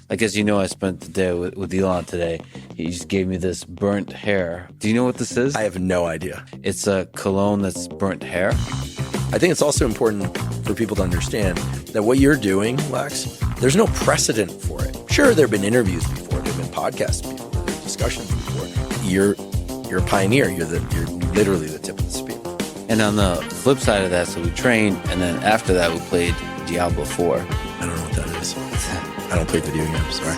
Like, as you know, I spent the day with Elon today. He just gave me this burnt hair. Do you know what this is? I have no idea. It's a cologne that's burnt hair. I think it's also important for people to understand that what you're doing, Lex, there's no precedent for it. Sure, there have been interviews before, there have been podcasts before, there have been discussions before. You're a pioneer. You're literally the tip of the spear. And on the flip side of that, so we trained, and then after that, we played Diablo 4. I don't know what that is. I don't play video games, sorry.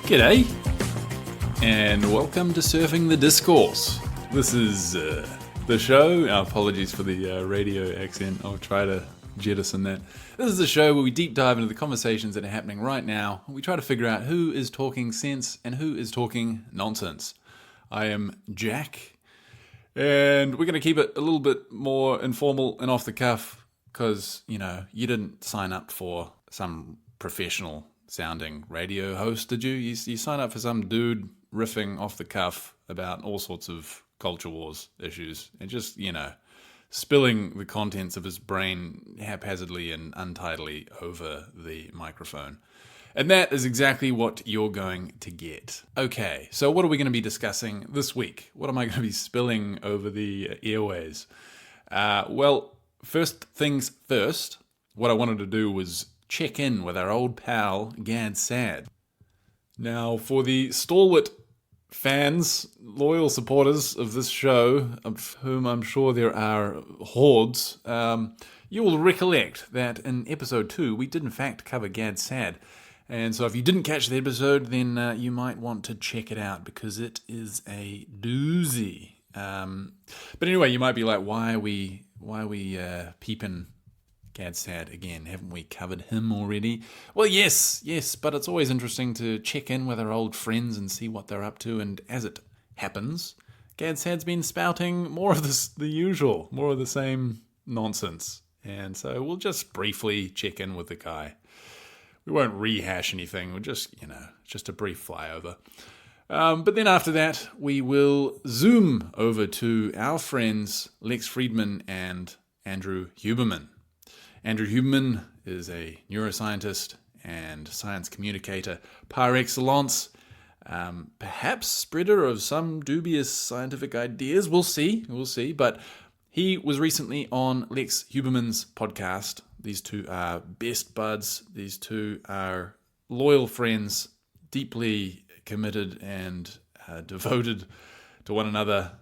G'day, and welcome to Surfing the Discourse. This is the show. Apologies for the radio accent. I'll try to jettison that. This is the show where we deep dive into the conversations that are happening right now. We try to figure out who is talking sense and who is talking nonsense. I am Jack, and we're going to keep it a little bit more informal and off the cuff because, you know, you didn't sign up for some professional sounding radio host, did you? You signed up for some dude riffing off the cuff about all sorts of culture wars issues and just, you know, spilling the contents of his brain haphazardly and untidily over the microphone. And that is exactly what you're going to get. Okay, so what are we going to be discussing this week? What am I going to be spilling over the airways? Well, first things first, what I wanted to do was check in with our old pal, Gad Saad. Now, for the stalwart fans, loyal supporters of this show, of whom I'm sure there are hordes, you will recollect that in episode 2, we did in fact cover Gad Saad. And so if you didn't catch the episode, then you might want to check it out because it is a doozy. But anyway, you might be like, why are we peeping Gad Saad again? Haven't we covered him already? Well, yes, but it's always interesting to check in with our old friends and see what they're up to. And as it happens, Gad Saad's been spouting more of the usual, more of the same nonsense. And so we'll just briefly check in with the guy. We won't rehash anything. We'll just, just a brief flyover. But then after that, we will zoom over to our friends Lex Fridman and Dr Huberman. Dr Huberman is a neuroscientist and science communicator par excellence, perhaps spreader of some dubious scientific ideas. We'll see. But he was recently on Lex Huberman's podcast. These two are best buds. These two are loyal friends, deeply committed and devoted to one another,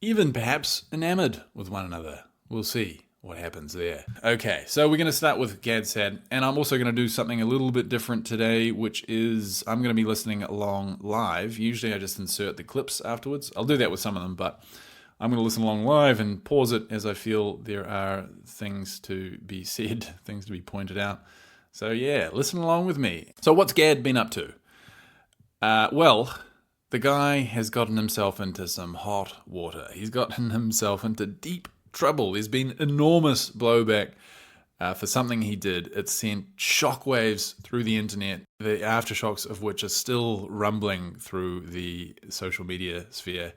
even perhaps enamored with one another. We'll see what happens there. Okay, so we're going to start with Gad Saad, and I'm also going to do something a little bit different today, which is I'm going to be listening along live. Usually I just insert the clips afterwards. I'll do that with some of them, but I'm going to listen along live and pause it as I feel there are things to be said, things to be pointed out. So yeah, listen along with me. So what's Gad been up to? Well, the guy has gotten himself into some hot water. He's gotten himself into deep trouble. There's been enormous blowback for something he did. It sent shockwaves through the internet, the aftershocks of which are still rumbling through the social media sphere.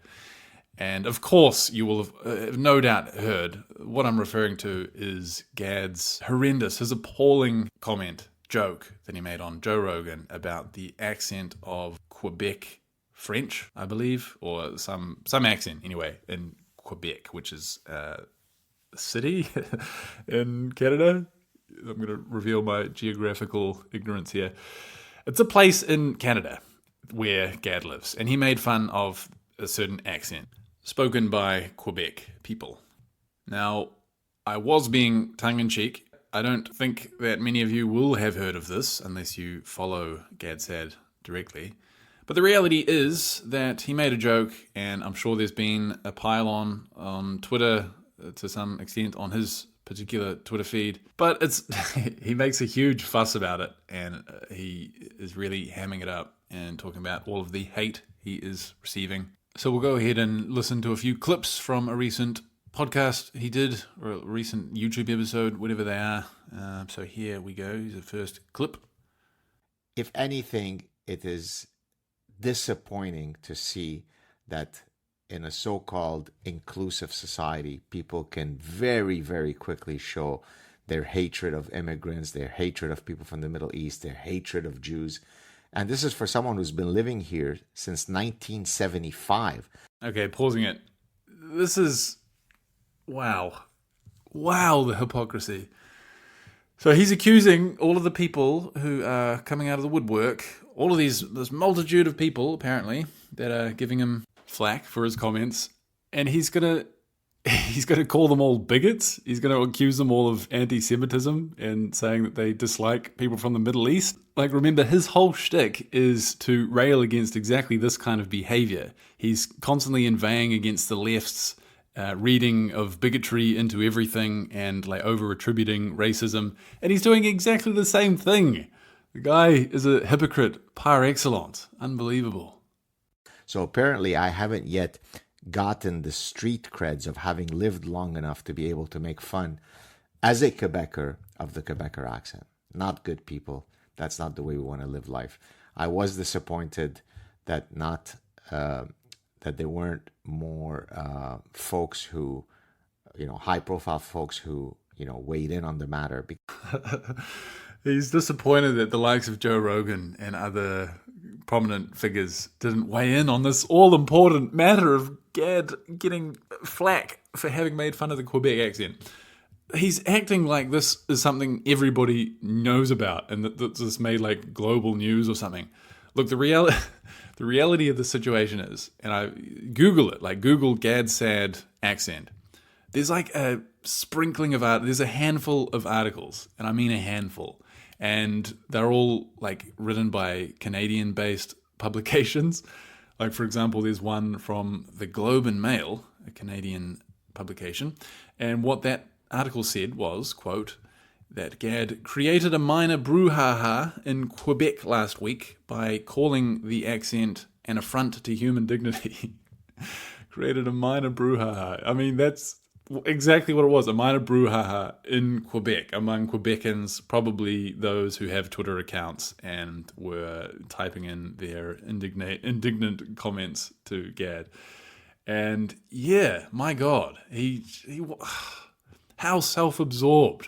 And of course, you will have no doubt heard what I'm referring to is Gad's horrendous, his appalling joke that he made on Joe Rogan about the accent of Quebec French, I believe, or some accent anyway in Quebec, which is a city in Canada. I'm going to reveal my geographical ignorance here. It's a place in Canada where Gad lives, and he made fun of a certain accent spoken by Quebec people. Now, I was being tongue-in-cheek. I don't think that many of you will have heard of this unless you follow Gad Saad directly. But the reality is that he made a joke, and I'm sure there's been a pile on Twitter to some extent on his particular Twitter feed. But he makes a huge fuss about it, and he is really hamming it up and talking about all of the hate he is receiving. So we'll go ahead and listen to a few clips from a recent podcast he did, or a recent YouTube episode, whatever they are. So here we go. Here's the first clip. If anything, it is disappointing to see that in a so-called inclusive society, people can very, very quickly show their hatred of immigrants, their hatred of people from the Middle East, their hatred of Jews. And this is for someone who's been living here since 1975. Okay, pausing it. This is... Wow. Wow, the hypocrisy. So he's accusing all of the people who are coming out of the woodwork, all of this multitude of people, apparently, that are giving him flack for his comments, and he's gonna call them all bigots. He's gonna accuse them all of anti-Semitism and saying that they dislike people from the Middle East. Like, remember, his whole shtick is to rail against exactly this kind of behavior. He's constantly inveighing against the left's reading of bigotry into everything and like over-attributing racism. And he's doing exactly the same thing. The guy is a hypocrite par excellence. Unbelievable. So apparently I haven't yet gotten the street creds of having lived long enough to be able to make fun as a Quebecer of the Quebecer accent. Not good, people. That's not the way we want to live life. I was disappointed that that there weren't more folks who, high-profile folks who, weighed in on the matter. He's disappointed that the likes of Joe Rogan and other prominent figures didn't weigh in on this all-important matter of Gad getting flack for having made fun of the Quebec accent. He's acting like this is something everybody knows about and that this made like global news or something. Look, the reality of the situation is, and I Google it, like Google Gad Saad accent. There's like a sprinkling of there's a handful of articles, and I mean a handful, and they're all like written by Canadian-based publications. Like, for example, there's one from the Globe and Mail, a Canadian publication, and what that article said was, quote, that Gad created a minor brouhaha in Quebec last week by calling the accent an affront to human dignity. Created a minor brouhaha. I mean, that's exactly what it was, a minor brouhaha in Quebec, among Quebecans, probably those who have Twitter accounts and were typing in their indignant comments to Gad. And yeah, my God, he how self-absorbed.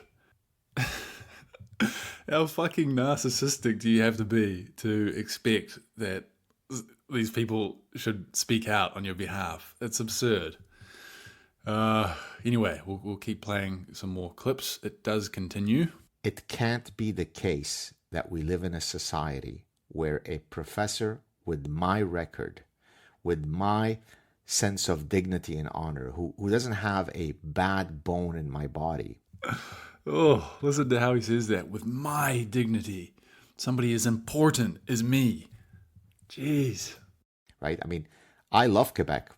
How fucking narcissistic do you have to be to expect that these people should speak out on your behalf? It's absurd. Anyway, we'll keep playing some more clips. It does continue. It can't be the case that we live in a society where a professor with my record, with my sense of dignity and honor, who doesn't have a bad bone in my body. Oh, listen to how he says that. With my dignity. Somebody as important as me. Jeez. Right? I mean, I love Quebec.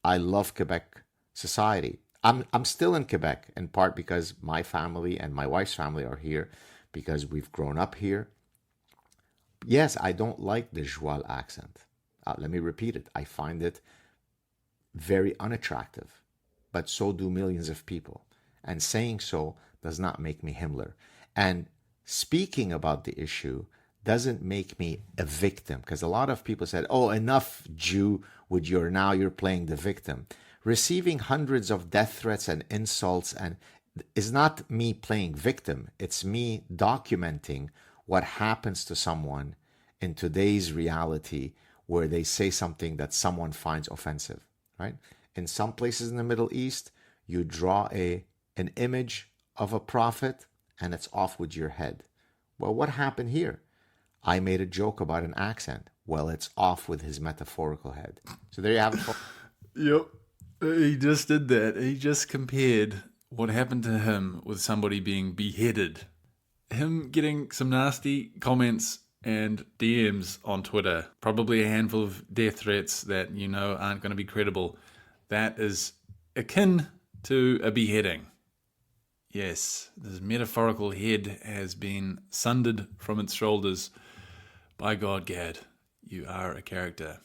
I love Quebec society. I'm still in Quebec, in part because my family and my wife's family are here, because we've grown up here. Yes, I don't like the Joual accent. Let me repeat it. I find it very unattractive, but so do millions of people. And saying so does not make me Himmler. And speaking about the issue doesn't make me a victim, because a lot of people said, oh, enough, Jew, with now you're playing the victim. Receiving hundreds of death threats and insults and is not me playing victim. It's me documenting what happens to someone in today's reality where they say something that someone finds offensive, right? In some places in the Middle East, you draw an image of a prophet and it's off with your head. Well, what happened here? I made a joke about an accent. Well, it's off with his metaphorical head. So there you have it. Yep. He just did that. He just compared what happened to him with somebody being beheaded. Him getting some nasty comments and DMs on Twitter, probably a handful of death threats that aren't going to be credible. That is akin to a beheading. Yes, this metaphorical head has been sundered from its shoulders. By God, Gad, you are a character.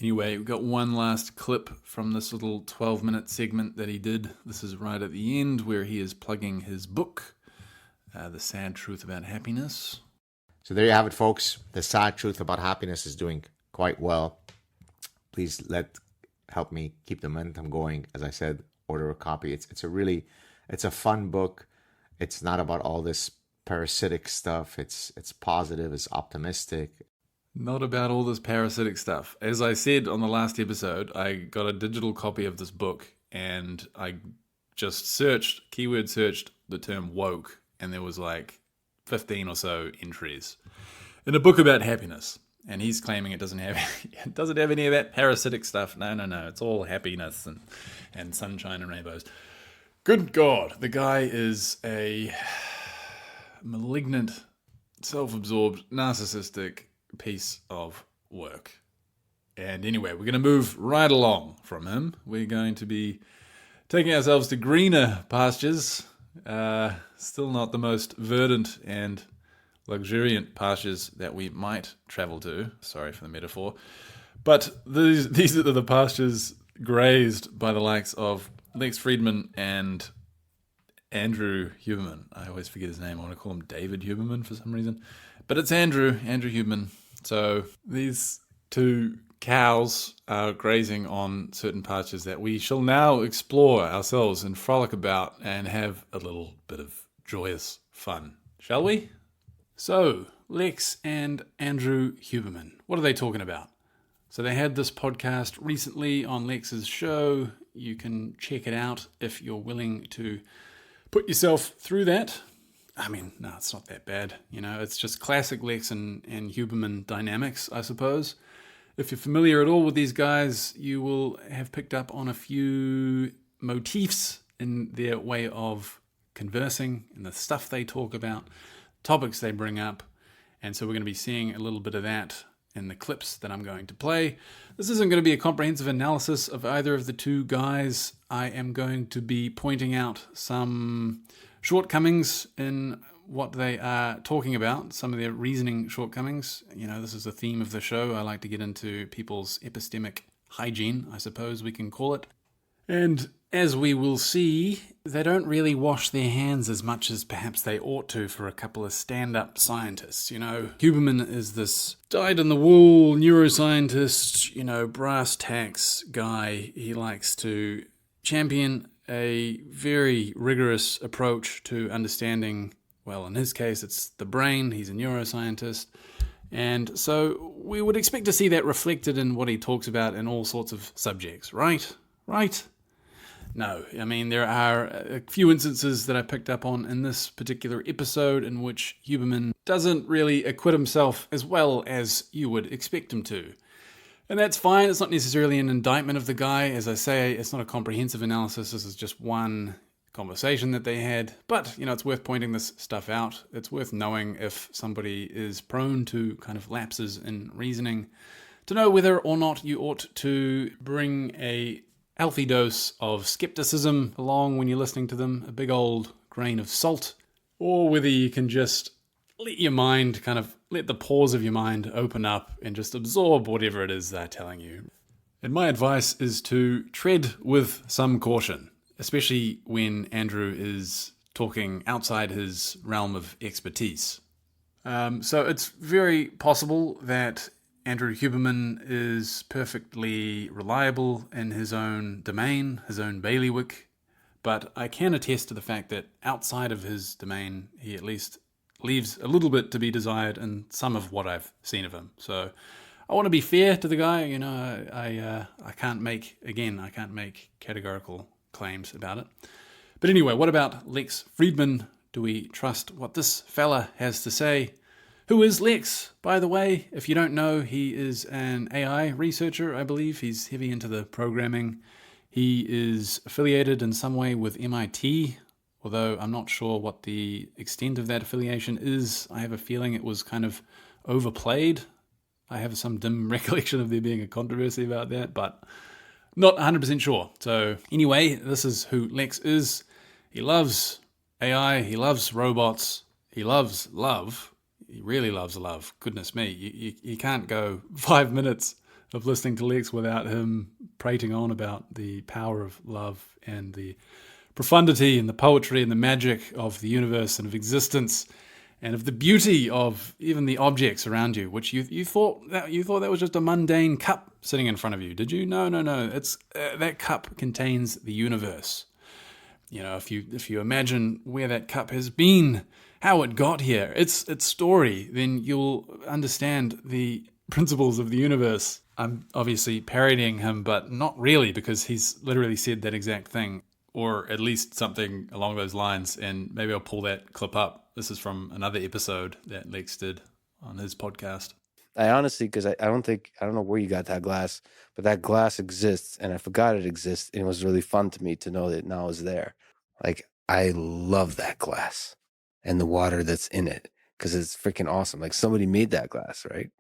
Anyway, we've got one last clip from this little 12-minute segment that he did. This is right at the end where he is plugging his book, The Sad Truth About Happiness. So there you have it, folks. The Sad Truth About Happiness is doing quite well. Please help me keep the momentum going. As I said, order a copy. It's a fun book. It's not about all this parasitic stuff. It's positive, it's optimistic. Not about all this parasitic stuff. As I said on the last episode, I got a digital copy of this book and I just keyword searched the term woke, and there was like 15 or so entries in a book about happiness. And he's claiming it doesn't have any of that parasitic stuff. No. It's all happiness and sunshine and rainbows. Good God, the guy is a malignant, self-absorbed, narcissistic piece of work. And anyway, we're going to move right along from him. We're going to be taking ourselves to greener pastures. Still not the most verdant and luxuriant pastures that we might travel to. Sorry for the metaphor. But these are the pastures grazed by the likes of Lex Fridman and Andrew Huberman. I always forget his name. I want to call him David Huberman for some reason. But it's Andrew Huberman. So these two cows are grazing on certain pastures that we shall now explore ourselves and frolic about and have a little bit of joyous fun. Shall we? So, Lex and Andrew Huberman, what are they talking about? So they had this podcast recently on Lex's show. You can check it out if you're willing to put yourself through that. I mean, no, it's not that bad. It's just classic Lex and Huberman dynamics, I suppose. If you're familiar at all with these guys, you will have picked up on a few motifs in their way of conversing and the stuff they talk about, topics they bring up. And so we're going to be seeing a little bit of that in the clips that I'm going to play. This isn't going to be a comprehensive analysis of either of the two guys. I am going to be pointing out some shortcomings in what they are talking about, some of their reasoning shortcomings. This is the theme of the show. I like to get into people's epistemic hygiene, I suppose we can call it. And as we will see, they don't really wash their hands as much as perhaps they ought to for a couple of stand-up scientists. Huberman is this dyed-in-the-wool neuroscientist, brass tacks guy. He likes to champion a very rigorous approach to understanding, well, in his case, it's the brain. He's a neuroscientist. And so we would expect to see that reflected in what he talks about in all sorts of subjects, right? Right? No. I mean, there are a few instances that I picked up on in this particular episode in which Huberman doesn't really acquit himself as well as you would expect him to. And that's fine. It's not necessarily an indictment of the guy. As I say, it's not a comprehensive analysis. This is just one conversation that they had. But, it's worth pointing this stuff out. It's worth knowing if somebody is prone to kind of lapses in reasoning, to know whether or not you ought to bring a healthy dose of skepticism along when you're listening to them, a big old grain of salt, or whether you can just let the pores of your mind open up and just absorb whatever it is they're telling you. And my advice is to tread with some caution, especially when Andrew is talking outside his realm of expertise. So it's very possible that Andrew Huberman is perfectly reliable in his own domain, his own bailiwick, but I can attest to the fact that outside of his domain, he at least leaves a little bit to be desired in some of what I've seen of him. So I want to be fair to the guy. I can't make categorical claims about it. But anyway, what about Lex Fridman? Do we trust what this fella has to say? Who is Lex, by the way? If you don't know, he is an AI researcher, I believe. He's heavy into the programming. He is affiliated in some way with MIT, although I'm not sure what the extent of that affiliation is. I have a feeling it was kind of overplayed. I have some dim recollection of there being a controversy about that, but not 100% sure. So anyway, this is who Lex is. He loves AI. He loves robots. He loves love. He really loves love. Goodness me. You can't go 5 minutes of listening to Lex without him prating on about the power of love and the profundity and the poetry and the magic of the universe and of existence and of the beauty of even the objects around you, which you thought that was just a mundane cup sitting in front of you. Did you? No. It's that cup contains the universe. if you imagine where that cup has been, how it got here, its story, then you'll understand the principles of the universe. I'm obviously parodying him, but not really, because he's literally said that exact thing, or at least something along those lines, and maybe I'll pull that clip up. This is from another episode that Lex did on his podcast. I honestly, because I don't know where you got that glass, but that glass exists, and I forgot it exists, and it was really fun to me to know that now it's there. Like, I love that glass and the water that's in it, because it's freaking awesome. Like, somebody made that glass, right?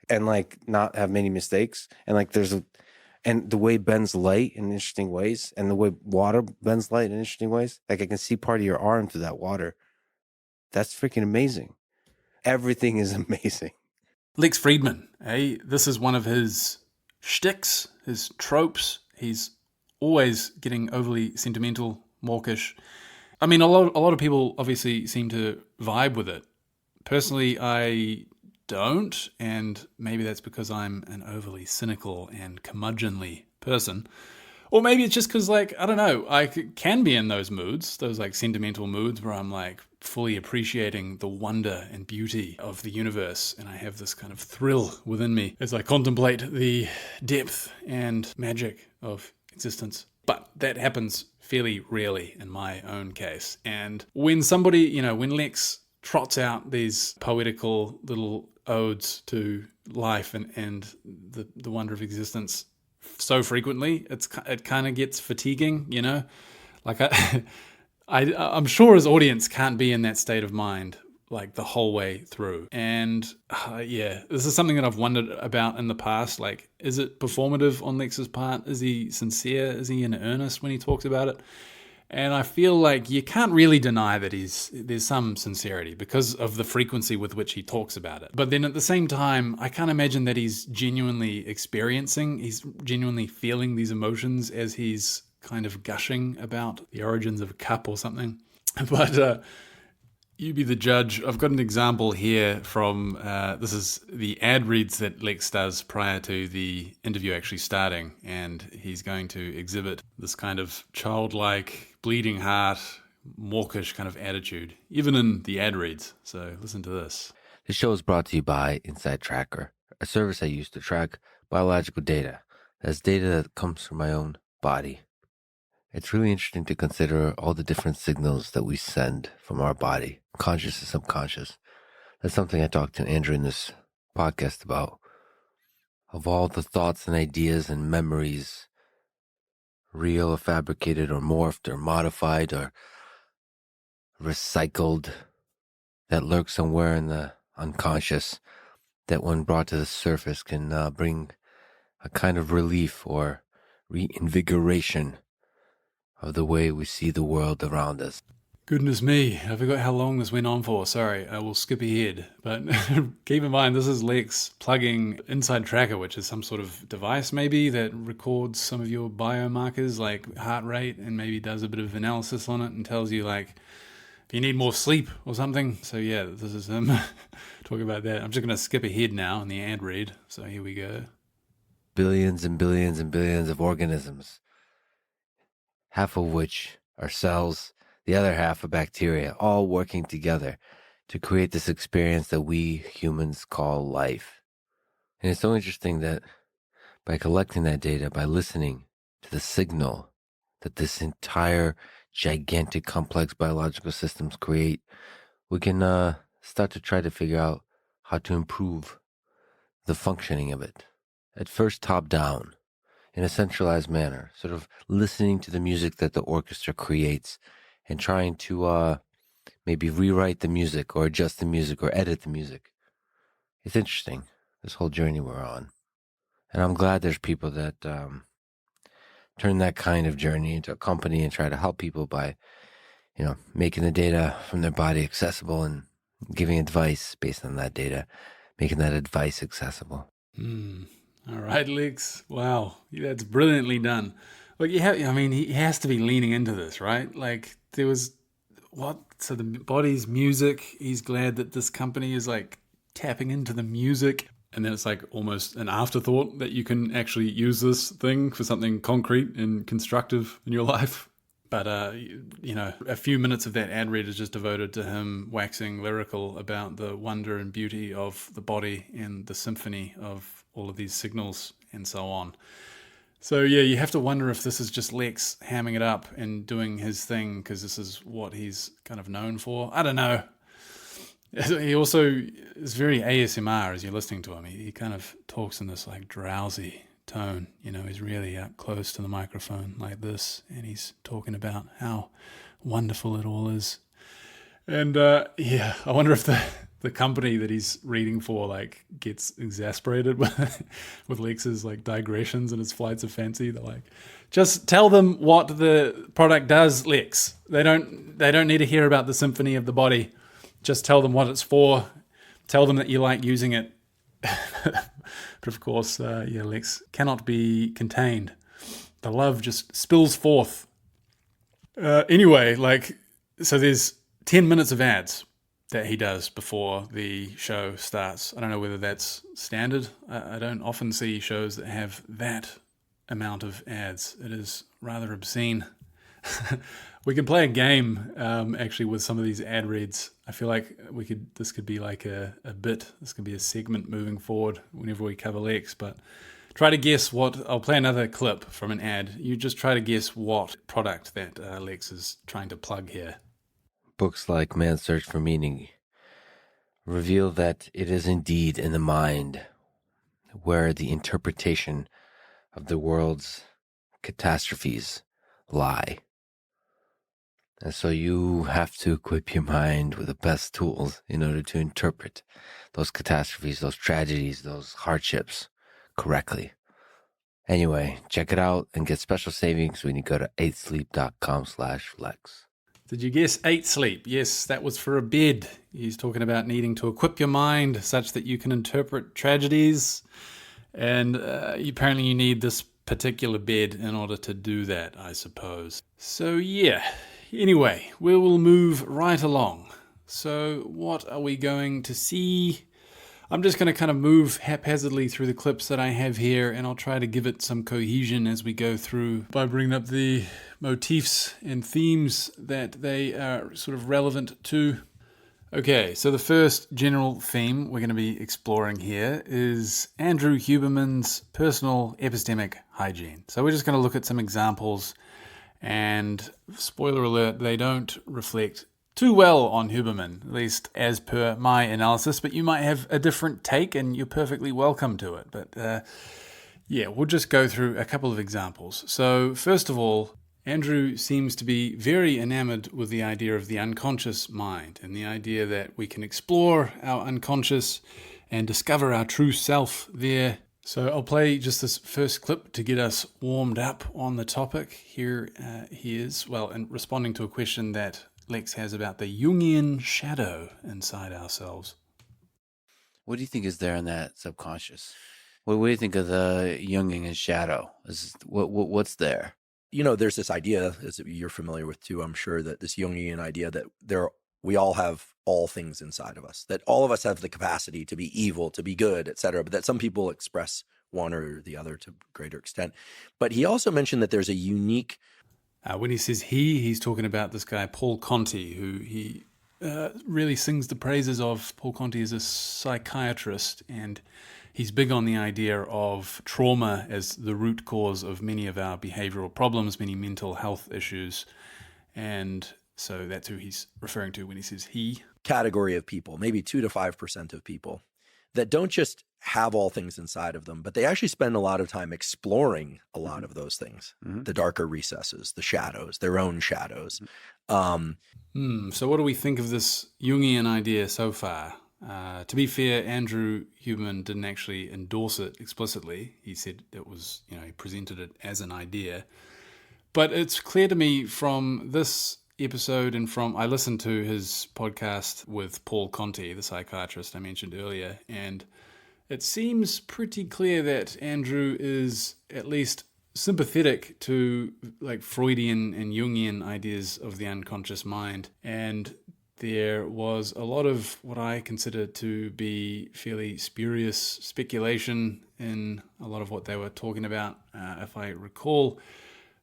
Like not have many mistakes, and like and the way it bends light in interesting ways, and the way water bends light in interesting ways. Like, I can see part of your arm through that water. That's freaking amazing. Everything is amazing. Lex Fridman, this is one of his shticks, his tropes. He's always getting overly sentimental, mawkish. I mean, a lot of people obviously seem to vibe with it. Personally, I don't, and maybe that's because I'm an overly cynical and curmudgeonly person. Or maybe it's just because, like, I don't know, I can be in those moods, those like sentimental moods where I'm like fully appreciating the wonder and beauty of the universe, and I have this kind of thrill within me as I contemplate the depth and magic of existence. But that happens fairly rarely in my own case. And when somebody, when Lex trots out these poetical little odes to life and the wonder of existence so frequently, it kind of gets fatiguing, Like I'm sure his audience can't be in that state of mind like the whole way through. And this is something that I've wondered about in the past. Like, is it performative on Lex's part? Is he sincere? Is he in earnest when he talks about it? And I feel like you can't really deny that there's some sincerity because of the frequency with which he talks about it. But then at the same time, I can't imagine that he's genuinely feeling these emotions as he's kind of gushing about the origins of a cup or something. But you be the judge. I've got an example here from, this is the ad reads that Lex does prior to the interview actually starting, and he's going to exhibit this kind of childlike, bleeding heart, mawkish kind of attitude, even in the ad reads. So listen to this. This show is brought to you by Inside Tracker, a service I use to track biological data. That's data that comes from my own body. It's really interesting to consider all the different signals that we send from our body, conscious and subconscious. That's something I talked to Andrew in this podcast about. Of all the thoughts and ideas and memories, real or fabricated or morphed or modified or recycled, that lurk somewhere in the unconscious, that when brought to the surface can bring a kind of relief or reinvigoration of the way we see the world around us. Goodness me, I forgot how long this went on for. Sorry, I will skip ahead. But keep in mind, this is Lex plugging Inside Tracker, which is some sort of device maybe that records some of your biomarkers like heart rate and maybe does a bit of analysis on it and tells you like if you need more sleep or something. So yeah, this is him talking about that. I'm just going to skip ahead now in the ad read. So here we go. Billions and billions and billions of organisms, half of which are cells, the other half are bacteria, all working together to create this experience that we humans call life. And it's so interesting that by collecting that data, by listening to the signal that this entire gigantic complex biological systems create, we can start to try to figure out how to improve the functioning of it. At first top down, in a centralized manner, sort of listening to the music that the orchestra creates and trying to maybe rewrite the music or adjust the music or edit the music. It's interesting, this whole journey we're on. And I'm glad there's people that turn that kind of journey into a company and try to help people by, making the data from their body accessible and giving advice based on that data, making that advice accessible. All right, Lex. Wow, that's brilliantly done. Like he has to be leaning into this, right? Like there was so the body's music. He's glad that this company is like tapping into the music, and then it's like almost an afterthought that you can actually use this thing for something concrete and constructive in your life. But, a few minutes of that ad read is just devoted to him waxing lyrical about the wonder and beauty of the body and the symphony of all of these signals and so on. So, yeah, you have to wonder if this is just Lex hamming it up and doing his thing because this is what he's kind of known for. I don't know. He also is very ASMR as you're listening to him. He kind of talks in this like drowsy tone. He's really up close to the microphone like this, and he's talking about how wonderful it all is. And I wonder if the company that he's reading for like gets exasperated with Lex's like digressions and his flights of fancy. They're like, just tell them what the product does, Lex. They don't need to hear about the symphony of the body. Just tell them what it's for. Tell them that you like using it. But of course, Lex cannot be contained. The love just spills forth. Anyway, so there's 10 minutes of ads that he does before the show starts. I don't know whether that's standard. I don't often see shows that have that amount of ads. It is rather obscene. We can play a game actually with some of these ad reads. I feel like this could be like a bit. This could be a segment moving forward whenever we cover Lex. But try to guess I'll play another clip from an ad. You just try to guess what product that Lex is trying to plug here. Books like Man's Search for Meaning reveal that it is indeed in the mind where the interpretation of the world's catastrophes lie. And so you have to equip your mind with the best tools in order to interpret those catastrophes, those tragedies, those hardships correctly. Anyway, check it out and get special savings when you go to 8sleep.com/Lex. Did you guess 8 Sleep? Yes, that was for a bed. He's talking about needing to equip your mind such that you can interpret tragedies. And apparently you need this particular bed in order to do that, I suppose. So yeah. Anyway, we will move right along. So what are we going to see? I'm just going to kind of move haphazardly through the clips that I have here, and I'll try to give it some cohesion as we go through by bringing up the motifs and themes that they are sort of relevant to. Okay, so the first general theme we're going to be exploring here is Andrew Huberman's personal epistemic hygiene. So we're just going to look at some examples. And spoiler alert, they don't reflect too well on Huberman, at least as per my analysis, but you might have a different take and you're perfectly welcome to it. But we'll just go through a couple of examples. So first of all, Andrew seems to be very enamored with the idea of the unconscious mind and the idea that we can explore our unconscious and discover our true self there. So I'll play just this first clip to get us warmed up on the topic. Here he is, and responding to a question that Lex has about the Jungian shadow inside ourselves. What do you think is there in that subconscious? What do you think of the Jungian shadow? What's there? There's this idea, as you're familiar with too, I'm sure, that this Jungian idea that we all have all things inside of us, that all of us have the capacity to be evil, to be good, etc., but that some people express one or the other to a greater extent. But he also mentioned that there's a unique... when he says he's talking about this guy, Paul Conti, who he really sings the praises of. Paul Conti is a psychiatrist, and he's big on the idea of trauma as the root cause of many of our behavioral problems, many mental health issues. And so that's who he's referring to when he says he. Category of people, maybe 2 to 5% of people that don't just have all things inside of them, but they actually spend a lot of time exploring a lot of those things, the darker recesses, the shadows, their own shadows. So what do we think of this Jungian idea so far? To be fair, Andrew Huberman didn't actually endorse it explicitly. He said it was, he presented it as an idea. But it's clear to me from this episode and I listened to his podcast with Paul Conti, the psychiatrist I mentioned earlier, and it seems pretty clear that Andrew is at least sympathetic to like Freudian and Jungian ideas of the unconscious mind. And there was a lot of what I consider to be fairly spurious speculation in a lot of what they were talking about. If I recall,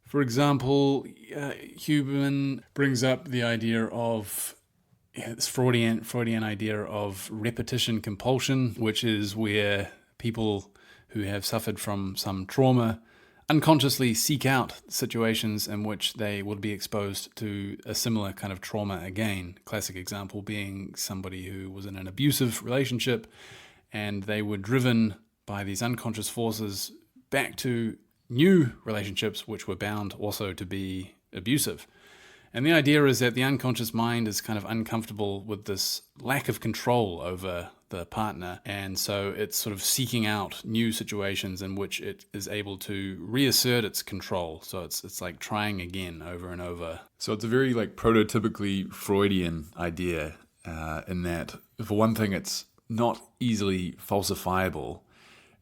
For example, Huberman brings up the idea of this Freudian idea of repetition compulsion, which is where people who have suffered from some trauma unconsciously seek out situations in which they would be exposed to a similar kind of trauma again. Classic example being somebody who was in an abusive relationship and they were driven by these unconscious forces back to new relationships which were bound also to be abusive. And the idea is that the unconscious mind is kind of uncomfortable with this lack of control over the partner, and so it's sort of seeking out new situations in which it is able to reassert its control. So it's like trying again over and over. So it's a very like prototypically Freudian idea in that, for one thing, it's not easily falsifiable,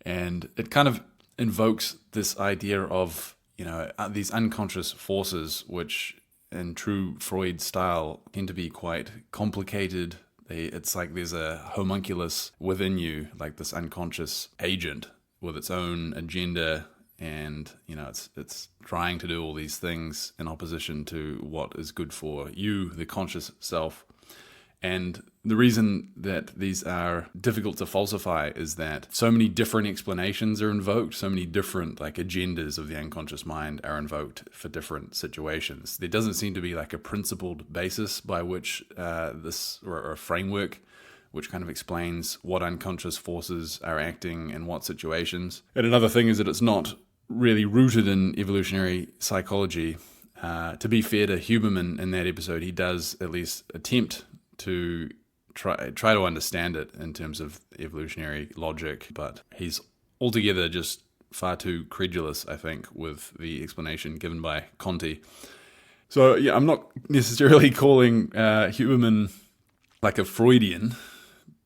and it kind of invokes this idea of, you know, these unconscious forces which in true Freud style tend to be quite complicated. It's like there's a homunculus within you, like this unconscious agent with its own agenda, and you know it's trying to do all these things in opposition to what is good for you, the conscious self. And the reason that these are difficult to falsify is that so many different explanations are invoked, so many different like agendas of the unconscious mind are invoked for different situations. There doesn't seem to be like a principled basis by which this, or a framework which kind of explains what unconscious forces are acting in what situations. And another thing is that it's not really rooted in evolutionary psychology. To be fair to Huberman in that episode, he does at least attempt to try to understand it in terms of evolutionary logic, but he's altogether just far too credulous, I think, with the explanation given by Conti. So yeah, I'm not necessarily calling Huberman like a Freudian,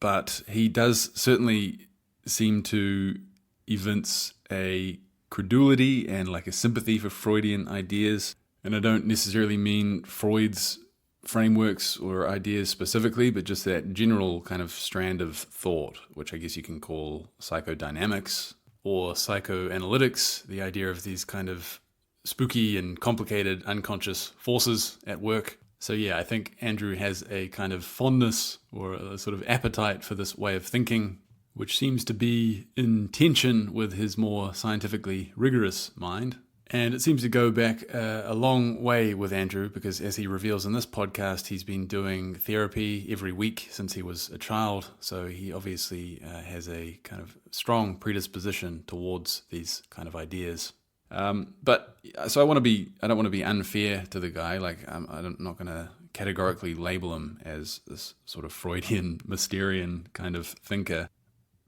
but he does certainly seem to evince a credulity and like a sympathy for Freudian ideas. And I don't necessarily mean Freud's frameworks or ideas specifically, but just that general kind of strand of thought, which I guess you can call psychodynamics or psychoanalytics, the idea of these kind of spooky and complicated unconscious forces at work. So yeah, I think Andrew has a kind of fondness or a sort of appetite for this way of thinking, which seems to be in tension with his more scientifically rigorous mind. And it seems to go back a long way with Andrew, because as he reveals in this podcast, he's been doing therapy every week since he was a child. So he obviously has a kind of strong predisposition towards these kind of ideas. But so I don't want to be unfair to the guy. Like I'm not going to categorically label him as this sort of Freudian, Mysterian kind of thinker.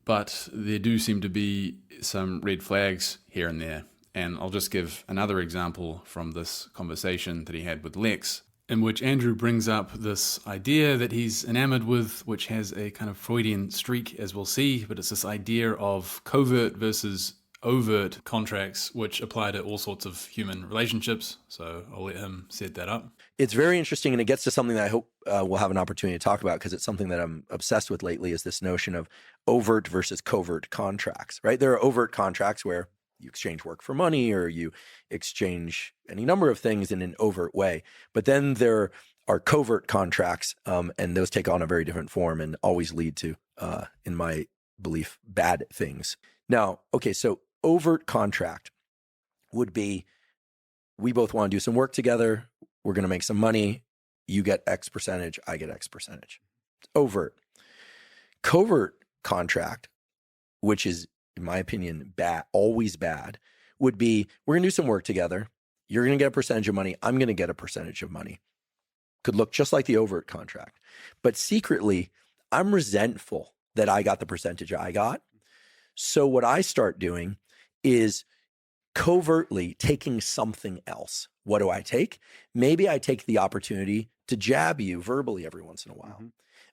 But there do seem to be some red flags here and there. And I'll just give another example from this conversation that he had with Lex, in which Andrew brings up this idea that he's enamored with, which has a kind of Freudian streak, as we'll see, but it's this idea of covert versus overt contracts, which apply to all sorts of human relationships. So I'll let him set that up. It's very interesting, and it gets to something that I hope we'll have an opportunity to talk about, because it's something that I'm obsessed with lately, is this notion of overt versus covert contracts, right? There are overt contracts where you exchange work for money, or you exchange any number of things in an overt way. But then there are covert contracts, and those take on a very different form and always lead to, in my belief, bad things. Now, okay, so overt contract would be, we both want to do some work together. We're going to make some money. You get X percentage, I get X percentage. It's overt. Covert contract, which is, in my opinion, bad, always bad, would be, we're going to do some work together. You're going to get a percentage of money. I'm going to get a percentage of money. Could look just like the overt contract. But secretly, I'm resentful that I got the percentage I got. So what I start doing is covertly taking something else. What do I take? Maybe I take the opportunity to jab you verbally every once in a while. Mm-hmm.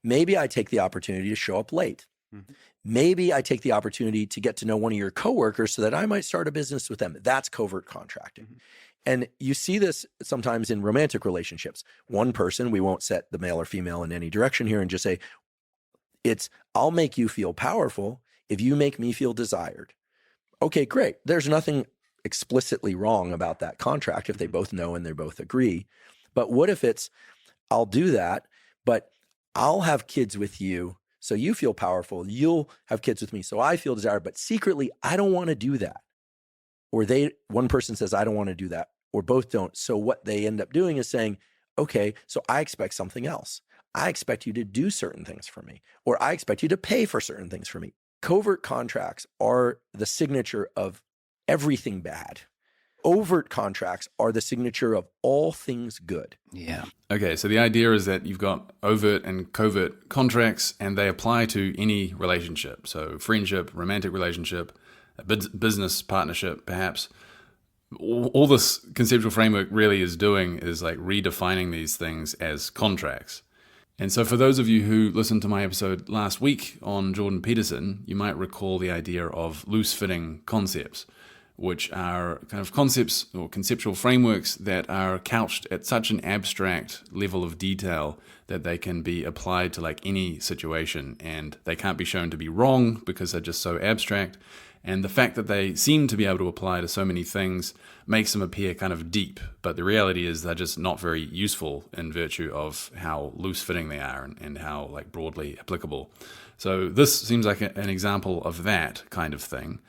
Maybe I take the opportunity to show up late. Mm-hmm. Maybe I take the opportunity to get to know one of your coworkers so that I might start a business with them. That's covert contracting. Mm-hmm. And you see this sometimes in romantic relationships. One person, we won't set the male or female in any direction here and just say, I'll make you feel powerful if you make me feel desired. Okay, great. There's nothing explicitly wrong about that contract if they both know and they both agree. But what if it's, I'll do that, but I'll have kids with you so you feel powerful. You'll have kids with me so I feel desired, but secretly I don't want to do that. Or one person says, I don't want to do that, or both don't. So what they end up doing is saying, okay, so I expect something else. I expect you to do certain things for me, or I expect you to pay for certain things for me. Covert contracts are the signature of everything bad. Overt contracts are the signature of all things good. Yeah. Okay, so the idea is that you've got overt and covert contracts, and they apply to any relationship. So friendship, romantic relationship, a business partnership, perhaps. All this conceptual framework really is doing is like redefining these things as contracts. And so for those of you who listened to my episode last week on Jordan Peterson, you might recall the idea of loose-fitting concepts, which are kind of concepts or conceptual frameworks that are couched at such an abstract level of detail that they can be applied to like any situation, and they can't be shown to be wrong because they're just so abstract. And the fact that they seem to be able to apply to so many things makes them appear kind of deep. But the reality is they're just not very useful in virtue of how loose-fitting they are and how like broadly applicable. So this seems like an example of that kind of thing.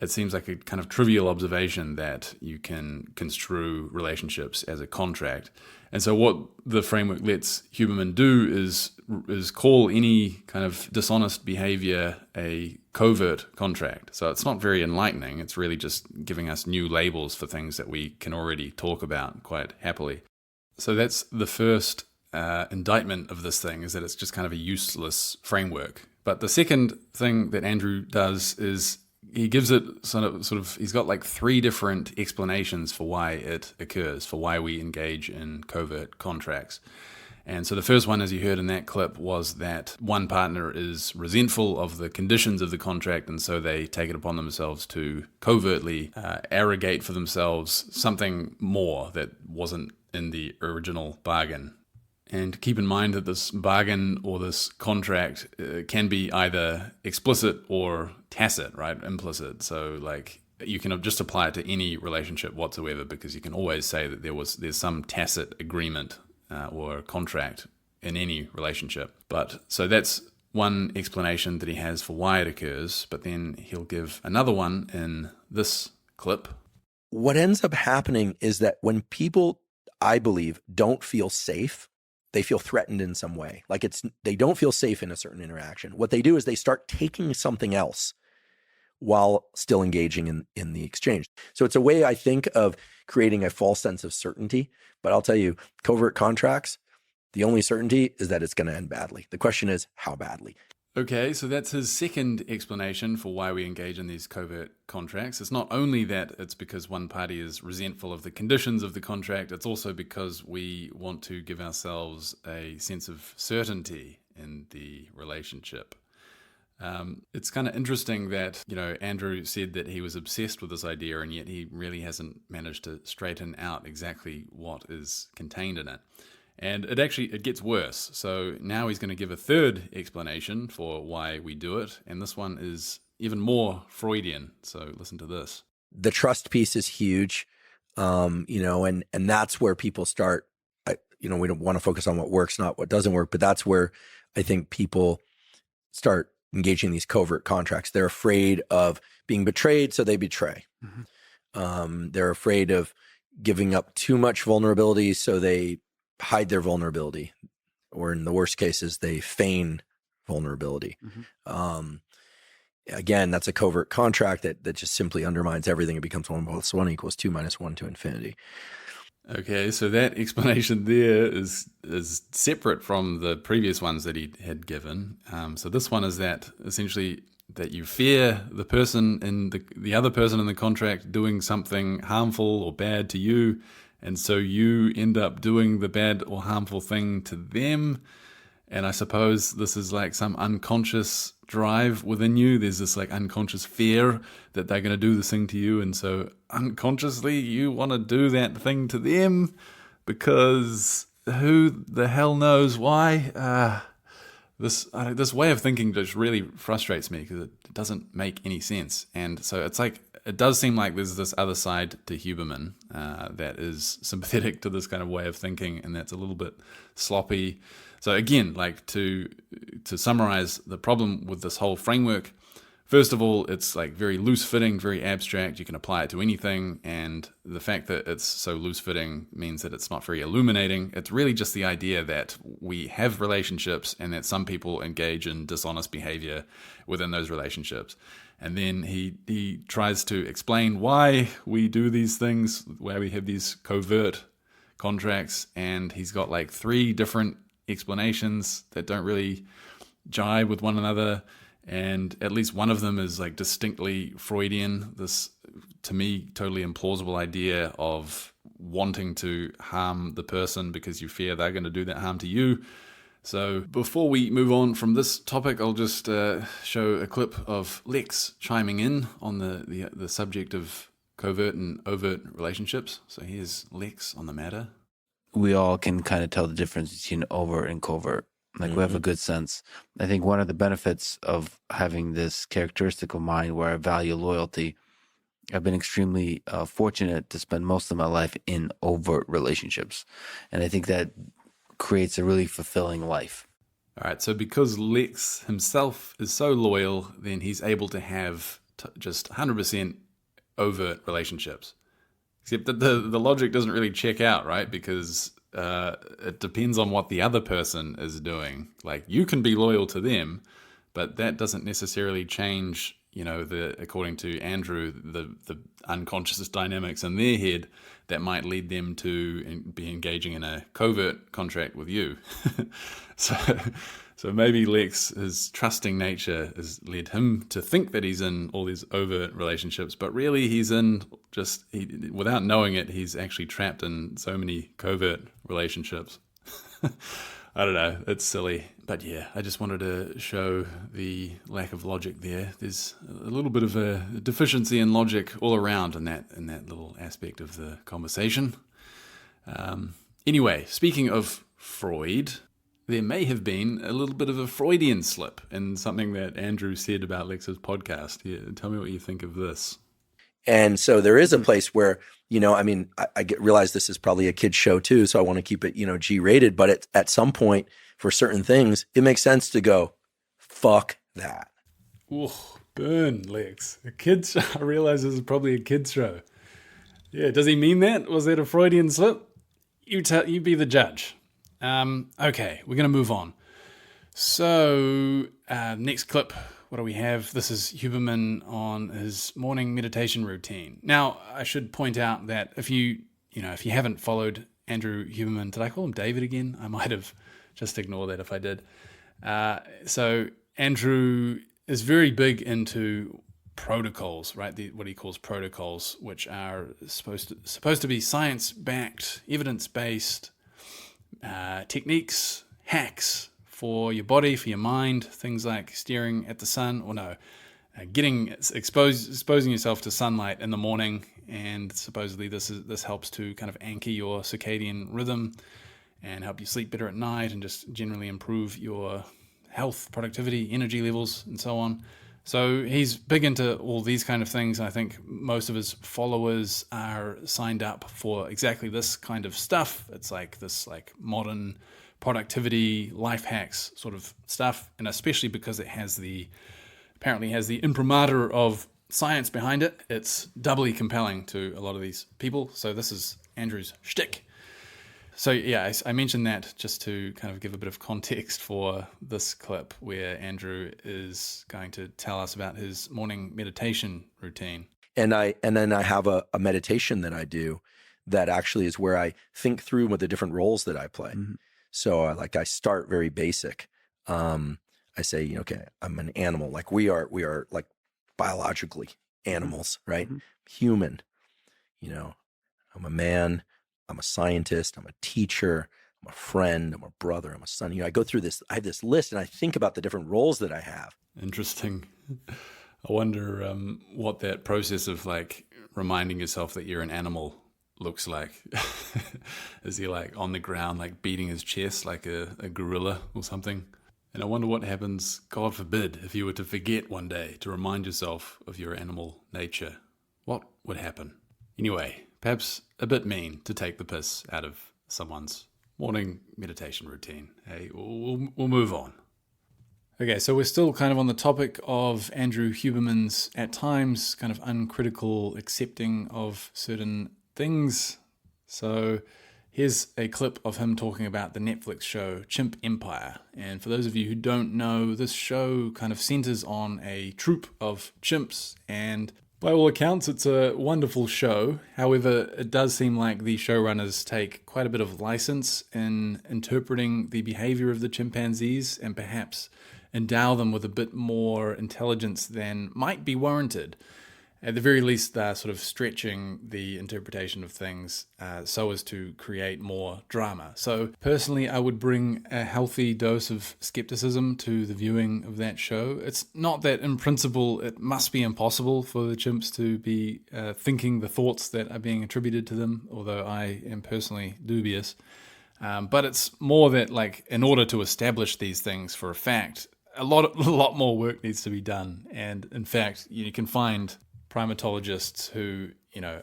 It seems like a kind of trivial observation that you can construe relationships as a contract. And so what the framework lets Huberman do is call any kind of dishonest behavior a covert contract. So it's not very enlightening. It's really just giving us new labels for things that we can already talk about quite happily. So that's the first indictment of this thing, is that it's just kind of a useless framework. But the second thing that Andrew does is he gives it sort of, he's got like 3 different explanations for why it occurs, for why we engage in covert contracts. And so the first one, as you heard in that clip, was that one partner is resentful of the conditions of the contract, and so they take it upon themselves to covertly arrogate for themselves something more that wasn't in the original bargain. And keep in mind that this bargain or this contract can be either explicit or tacit, right? Implicit. So like you can just apply it to any relationship whatsoever, because you can always say that there's some tacit agreement or contract in any relationship. But so that's one explanation that he has for why it occurs, but then he'll give another one in this clip. What ends up happening is that when people, I believe, don't feel safe, they feel threatened in some way. Like they don't feel safe in a certain interaction. What they do is they start taking something else while still engaging in the exchange. So it's a way, I think, of creating a false sense of certainty. But I'll tell you, covert contracts, the only certainty is that it's going to end badly. The question is, how badly? Okay, so that's his second explanation for why we engage in these covert contracts. It's not only that it's because one party is resentful of the conditions of the contract, it's also because we want to give ourselves a sense of certainty in the relationship. It's kind of interesting that, Andrew said that he was obsessed with this idea, and yet he really hasn't managed to straighten out exactly what is contained in it. And it gets worse. So now he's going to give a third explanation for why we do it. And this one is even more Freudian. So listen to this. The trust piece is huge, and that's where people start, we don't want to focus on what works, not what doesn't work, but that's where I think people start engaging in these covert contracts. They're afraid of being betrayed, so they betray. Mm-hmm. They're afraid of giving up too much vulnerability, so they hide their vulnerability, or in the worst cases, they feign vulnerability. Mm-hmm. Again, that's a covert contract that just simply undermines everything. It becomes 1 + 1 = 2 - 1 to infinity. Okay, so that explanation there is separate from the previous ones that he had given. So this one is that essentially that you fear the person in the other person in the contract doing something harmful or bad to you, and so you end up doing the bad or harmful thing to them. And I suppose this is like some unconscious drive within you. There's this like unconscious fear that they're going to do this thing to you. And so unconsciously you want to do that thing to them, because who the hell knows why? This way of thinking just really frustrates me, because it doesn't make any sense. And so it's like it does seem like there's this other side to Huberman that is sympathetic to this kind of way of thinking, and that's a little bit sloppy. So again, like to summarize the problem with this whole framework, first of all, it's like very loose-fitting, very abstract. You can apply it to anything, and the fact that it's so loose-fitting means that it's not very illuminating. It's really just the idea that we have relationships and that some people engage in dishonest behavior within those relationships. And then he tries to explain why we do these things, why we have these covert contracts, and he's got like 3 different explanations that don't really jive with one another. And at least one of them is like distinctly Freudian, this, to me, totally implausible idea of wanting to harm the person because you fear they're going to do that harm to you. So before we move on from this topic, I'll just show a clip of Lex chiming in on the subject of covert and overt relationships. So here's Lex on the matter. We all can kind of tell the difference between overt and covert. Like we have a good sense. I think one of the benefits of having this characteristic of mine where I value loyalty, I've been extremely fortunate to spend most of my life in overt relationships. And I think that creates a really fulfilling life. All right, so because Lex himself is so loyal, then he's able to have just 100% overt relationships. Except that the logic doesn't really check out, right? Because it depends on what the other person is doing. Like, you can be loyal to them, but that doesn't necessarily change, according to Andrew, the unconscious dynamics in their head that might lead them to be engaging in a covert contract with you. So maybe Lex's trusting nature has led him to think that he's in all these overt relationships, but really he's in without knowing it, he's actually trapped in so many covert relationships. I don't know, it's silly. But yeah, I just wanted to show the lack of logic there. There's a little bit of a deficiency in logic all around in that little aspect of the conversation. Anyway, speaking of Freud, there may have been a little bit of a Freudian slip in something that Andrew said about Lex's podcast. Yeah, tell me what you think of this. And so there is a place where, I realize this is probably a kid's show too, so I want to keep it, G-rated. But at some point, for certain things, it makes sense to go, fuck that. Ooh, burn, Lex. A kid's show. I realize this is probably a kid's show. Yeah, does he mean that? Was that a Freudian slip? You be the judge. Okay, we're going to move on. So, next clip, what do we have? This is Huberman on his morning meditation routine. Now, I should point out that if you haven't followed Andrew Huberman, did I call him David again? I might have. Just ignore that if I did. So Andrew is very big into protocols, right? What he calls protocols, which are supposed to be science-backed, evidence-based techniques, hacks for your body, for your mind, things like staring at the sun, exposing yourself to sunlight in the morning, and supposedly this helps to kind of anchor your circadian rhythm and help you sleep better at night and just generally improve your health, productivity, energy levels, and so on. So he's big into all these kind of things. I think most of his followers are signed up for exactly this kind of stuff. It's like this modern productivity, life hacks sort of stuff, and especially because it apparently has the imprimatur of science behind it, it's doubly compelling to a lot of these people. So this is Andrew's shtick. So yeah, I mentioned that just to kind of give a bit of context for this clip where Andrew is going to tell us about his morning meditation routine. And then I have a meditation that I do that actually is where I think through with the different roles that I play. Mm-hmm. So I start very basic. I say, okay, I'm an animal. Like we are like biologically animals, right? Mm-hmm. Human, I'm a man. I'm a scientist, I'm a teacher, I'm a friend, I'm a brother, I'm a son. I go through this, I have this list and I think about the different roles that I have. Interesting. I wonder what that process of reminding yourself that you're an animal looks like. Is he on the ground, beating his chest like a gorilla or something? And I wonder what happens, God forbid, if you were to forget one day to remind yourself of your animal nature. what would happen? Anyway, perhaps a bit mean to take the piss out of someone's morning meditation routine. Hey, we'll move on. Okay, so we're still kind of on the topic of Andrew Huberman's, at times, kind of uncritical accepting of certain things. So here's a clip of him talking about the Netflix show Chimp Empire. And for those of you who don't know, this show kind of centers on a troupe of chimps, and by all accounts, it's a wonderful show. However, it does seem like the showrunners take quite a bit of license in interpreting the behavior of the chimpanzees and perhaps endow them with a bit more intelligence than might be warranted. At the very least, they're sort of stretching the interpretation of things so as to create more drama. So personally, I would bring a healthy dose of skepticism to the viewing of that show. It's not that in principle it must be impossible for the chimps to be thinking the thoughts that are being attributed to them, although I am personally dubious. But it's more that, like, in order to establish these things for a fact, a lot more work needs to be done. And in fact, you can find primatologists who,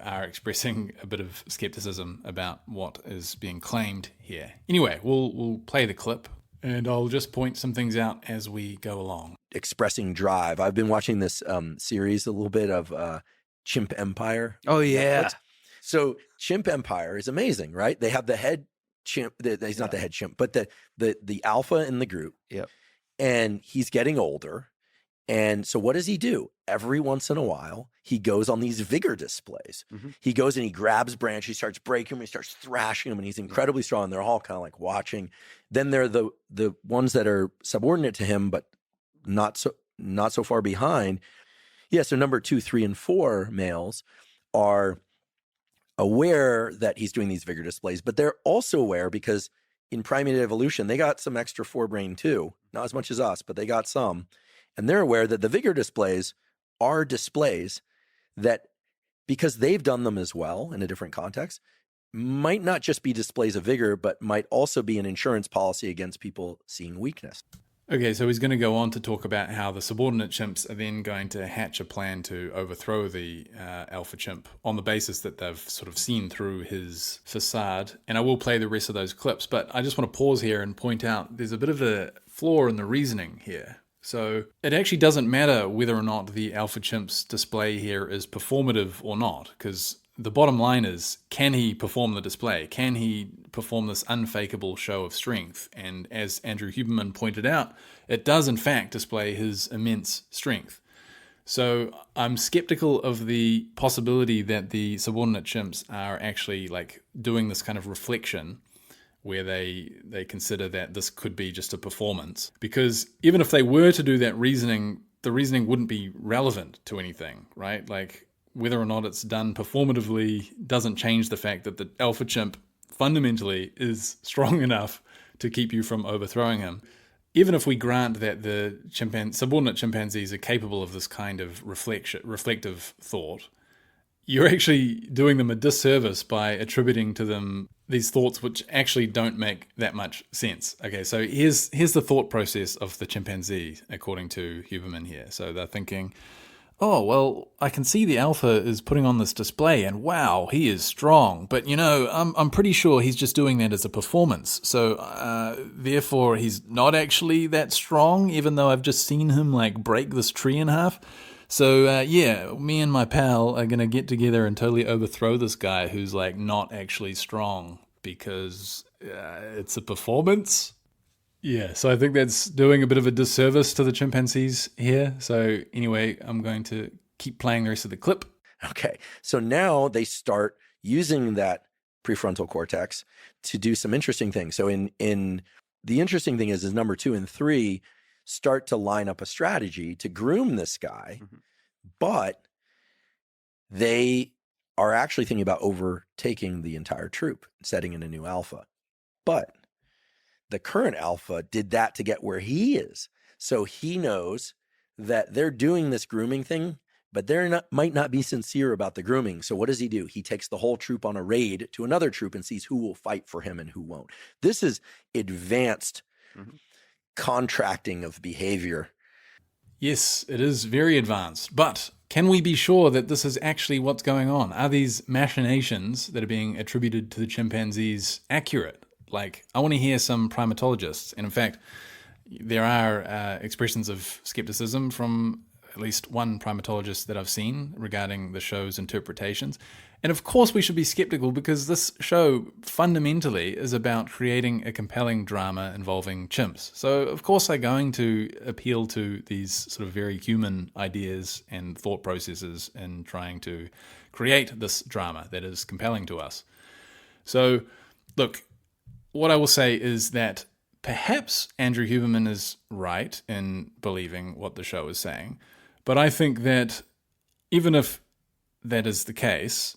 are expressing a bit of skepticism about what is being claimed here. Anyway, we'll play the clip, and I'll just point some things out as we go along. Expressing drive. I've been watching this series a little bit of Chimp Empire. Oh, yeah. Netflix. So Chimp Empire is amazing, right? They have the head chimp. He's not the head chimp, but the alpha in the group. Yep. And he's getting older. And so what does he do? Every once in a while, he goes on these vigor displays. Mm-hmm. He goes and he grabs branch, he starts breaking them, he starts thrashing them, and he's incredibly strong. And they're all kind of like watching. Then there are the ones that are subordinate to him, but not so far behind. Yeah, so number 2, 3, and 4 males are aware that he's doing these vigor displays, but they're also aware because in primate evolution, they got some extra forebrain too. Not as much as us, but they got some. And they're aware that the vigor displays are displays that, because they've done them as well in a different context, might not just be displays of vigor, but might also be an insurance policy against people seeing weakness. Okay, so he's going to go on to talk about how the subordinate chimps are then going to hatch a plan to overthrow the alpha chimp on the basis that they've sort of seen through his facade. And I will play the rest of those clips, but I just want to pause here and point out there's a bit of a flaw in the reasoning here. So it actually doesn't matter whether or not the alpha chimp's display here is performative or not, because the bottom line is, can he perform the display? Can he perform this unfakeable show of strength? And as Andrew Huberman pointed out, it does in fact display his immense strength. So I'm skeptical of the possibility that the subordinate chimps are actually like doing this kind of reflection where they consider that this could be just a performance. Because even if they were to do that reasoning, the reasoning wouldn't be relevant to anything, right? Like, whether or not it's done performatively doesn't change the fact that the alpha chimp fundamentally is strong enough to keep you from overthrowing him. Even if we grant that the subordinate chimpanzees are capable of this kind of reflective thought, you're actually doing them a disservice by attributing to them these thoughts which actually don't make that much sense. Okay, so here's the thought process of the chimpanzee, according to Huberman here. So they're thinking, oh, well, I can see the alpha is putting on this display, and wow, he is strong. But, I'm pretty sure he's just doing that as a performance. So, therefore, he's not actually that strong, even though I've just seen him, break this tree in half. So, me and my pal are going to get together and totally overthrow this guy who's, not actually strong because it's a performance. Yeah, so I think that's doing a bit of a disservice to the chimpanzees here. So anyway, I'm going to keep playing the rest of the clip. Okay, so now they start using that prefrontal cortex to do some interesting things. So in the interesting thing is number 2 and 3 start to line up a strategy to groom this guy, but they are actually thinking about overtaking the entire troop, setting in a new alpha. But the current alpha did that to get where he is. So he knows that they're doing this grooming thing, but might not be sincere about the grooming. So what does he do? He takes the whole troop on a raid to another troop and sees who will fight for him and who won't. This is advanced contracting of behavior. Yes, it is very advanced. But can we be sure that this is actually what's going on? Are these machinations that are being attributed to the chimpanzees accurate? Like, I want to hear some primatologists. And in fact, there are expressions of skepticism from at least one primatologist that I've seen regarding the show's interpretations. And of course we should be skeptical, because this show fundamentally is about creating a compelling drama involving chimps. So of course they're going to appeal to these sort of very human ideas and thought processes in trying to create this drama that is compelling to us. So look, what I will say is that perhaps Andrew Huberman is right in believing what the show is saying, but I think that even if that is the case,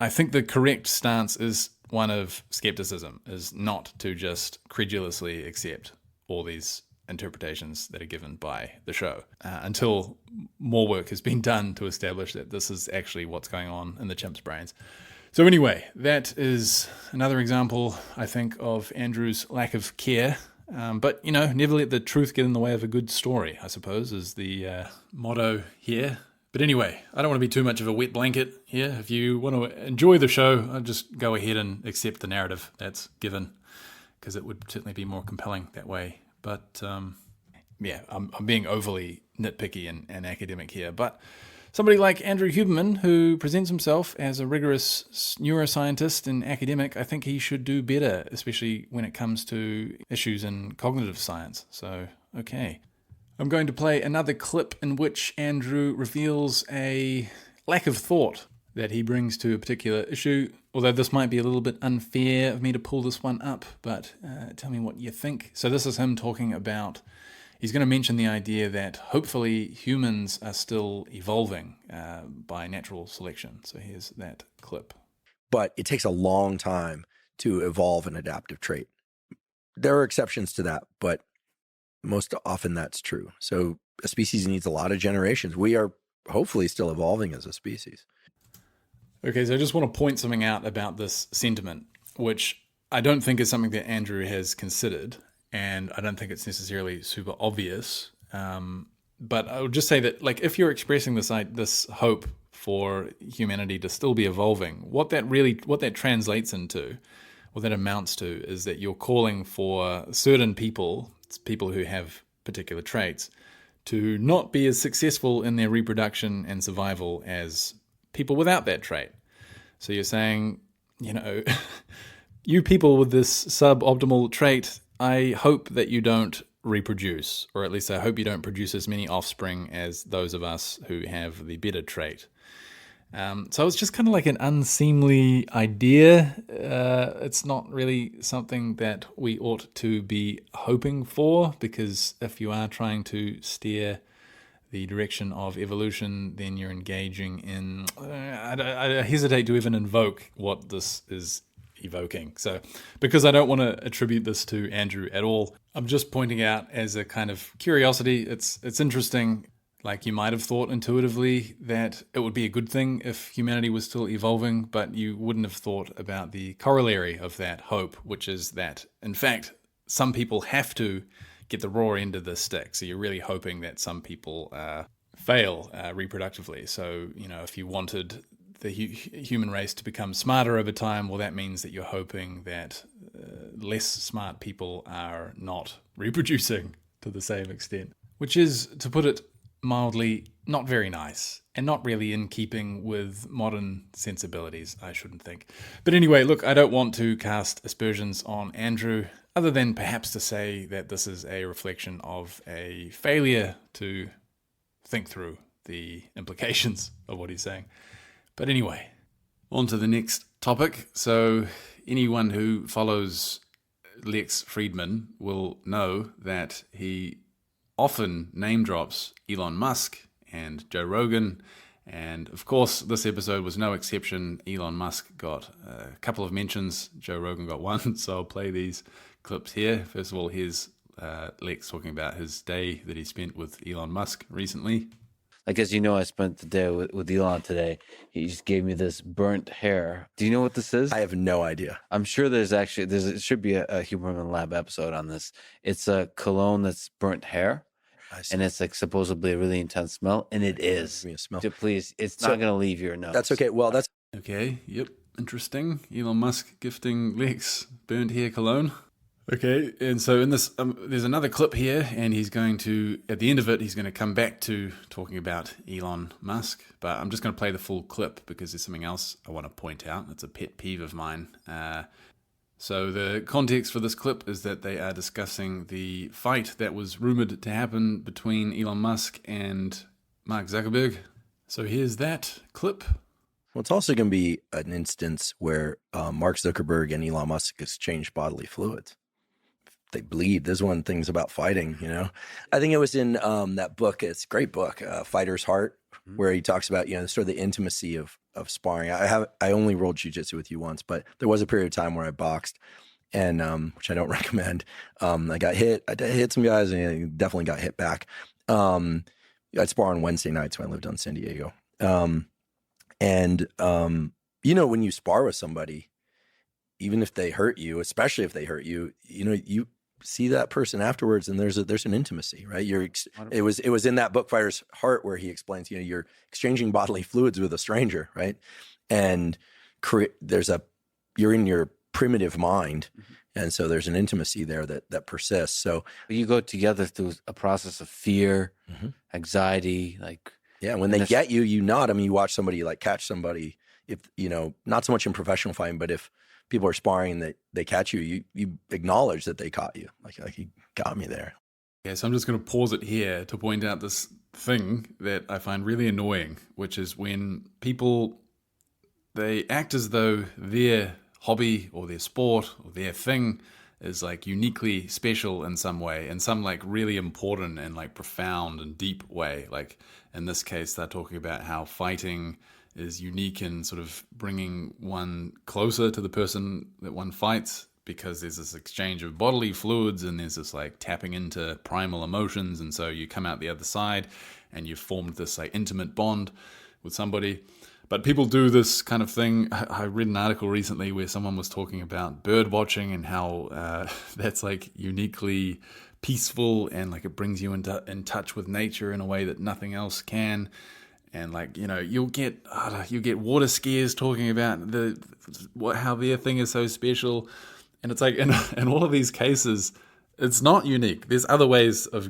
I think the correct stance is one of skepticism, is not to just credulously accept all these interpretations that are given by the show until more work has been done to establish that this is actually what's going on in the chimps' brains. So anyway, that is another example, I think, of Andrew's lack of care. But, never let the truth get in the way of a good story, I suppose, is the motto here. But anyway, I don't want to be too much of a wet blanket here. If you want to enjoy the show, I'll just go ahead and accept the narrative that's given, because it would certainly be more compelling that way. But, I'm being overly nitpicky and academic here. But somebody like Andrew Huberman, who presents himself as a rigorous neuroscientist and academic, I think he should do better, especially when it comes to issues in cognitive science. So, okay. I'm going to play another clip in which Andrew reveals a lack of thought that he brings to a particular issue, although this might be a little bit unfair of me to pull this one up, but tell me what you think. So this is him talking about, he's going to mention the idea that hopefully humans are still evolving by natural selection. So here's that clip. But it takes a long time to evolve an adaptive trait. There are exceptions to that, but most often that's true. So a species needs a lot of generations. We are hopefully still evolving as a species. Okay, so I just want to point something out about this sentiment, which I don't think is something that Andrew has considered, and I don't think it's necessarily super obvious. But I would just say that, like, if you're expressing this hope for humanity to still be evolving, what that translates into, what that amounts to, is that you're calling for certain people who have particular traits, to not be as successful in their reproduction and survival as people without that trait. So you're saying, you people with this suboptimal trait, I hope that you don't reproduce, or at least I hope you don't produce as many offspring as those of us who have the better trait. So it's just kind of like an unseemly idea. It's not really something that we ought to be hoping for, because if you are trying to steer the direction of evolution, then you're engaging in, I hesitate to even invoke what this is evoking. So because I don't want to attribute this to Andrew at all, I'm just pointing out as a kind of curiosity. It's interesting. Like, you might have thought intuitively that it would be a good thing if humanity was still evolving, but you wouldn't have thought about the corollary of that hope, which is that, in fact, some people have to get the raw end of the stick. So you're really hoping that some people fail reproductively. So, if you wanted the human race to become smarter over time, well, that means that you're hoping that less smart people are not reproducing to the same extent, which is, to put it mildly, not very nice, and not really in keeping with modern sensibilities, I shouldn't think. But anyway, look, I don't want to cast aspersions on Andrew, other than perhaps to say that this is a reflection of a failure to think through the implications of what he's saying. But anyway, on to the next topic. So anyone who follows Lex Fridman will know that he often name drops Elon Musk and Joe Rogan, and of course this episode was no exception. Elon Musk got a couple of mentions, Joe Rogan got one, so I'll play these clips here. First of all, here's Lex talking about his day that he spent with Elon Musk recently. Like, as you know, I spent the day with Elon today. He just gave me this burnt hair. Do you know what this is? I have no idea. I'm sure it should be a Huberman Lab episode on this. It's a cologne that's burnt hair. I see. and it's like supposedly a really intense smell, and it is. Give me a smell. Please, it's So- not going to leave your nose. That's okay. Well, that's Okay, yep, interesting. Elon Musk gifting Lex burnt hair cologne. Okay, and so in this, there's another clip here, and he's going to, at the end of it, he's going to come back to talking about Elon Musk, but I'm just going to play the full clip because there's something else I want to point out. It's a pet peeve of mine. So the context for this clip is that they are discussing the fight that was rumored to happen between Elon Musk and Mark Zuckerberg. So here's that clip. Well, it's also going to be an instance where Mark Zuckerberg and Elon Musk exchange bodily fluids. They bleed. There's one of the things about fighting, you know. I think it was in that book. It's a great book, Fighter's Heart, where he talks about, you know, sort of the intimacy of sparring. I only rolled jiu-jitsu with you once, but there was a period of time where I boxed, and which I don't recommend. I got hit. I hit some guys, and I definitely got hit back. I'd spar on Wednesday nights when I lived on San Diego. You know, when you spar with somebody, even if they hurt you, especially if they hurt you, you know, you see that person afterwards, and there's an intimacy, right? It was in that book Fighter's Heart where he explains, you know, you're exchanging bodily fluids with a stranger, right? And you're in your primitive mind, and so there's an intimacy there that persists. So You go together through a process of fear, anxiety, like. yeah, when they get you, you nod. I mean, you watch somebody like catch somebody. If you know, not so much in professional fighting, but if people are sparring and they catch you, you acknowledge that they caught you. Like he got me there. Yeah, so I'm just going to pause it here to point out this thing that I find really annoying, which is when people, they act as though their hobby or their sport or their thing is like uniquely special in some way, in some like really important and like profound and deep way. Like in this case, they're talking about how fighting is unique in sort of bringing one closer to the person that one fights, because there's this exchange of bodily fluids and there's this like tapping into primal emotions, and so you come out the other side and you've formed this like intimate bond with somebody. But people do this kind of thing. I read an article recently where someone was talking about bird watching and how that's like uniquely peaceful and like it brings you in touch with nature in a way that nothing else can. And like, you know, you'll get water skiers talking about how their thing is so special, and it's like in all of these cases, it's not unique. There's other ways of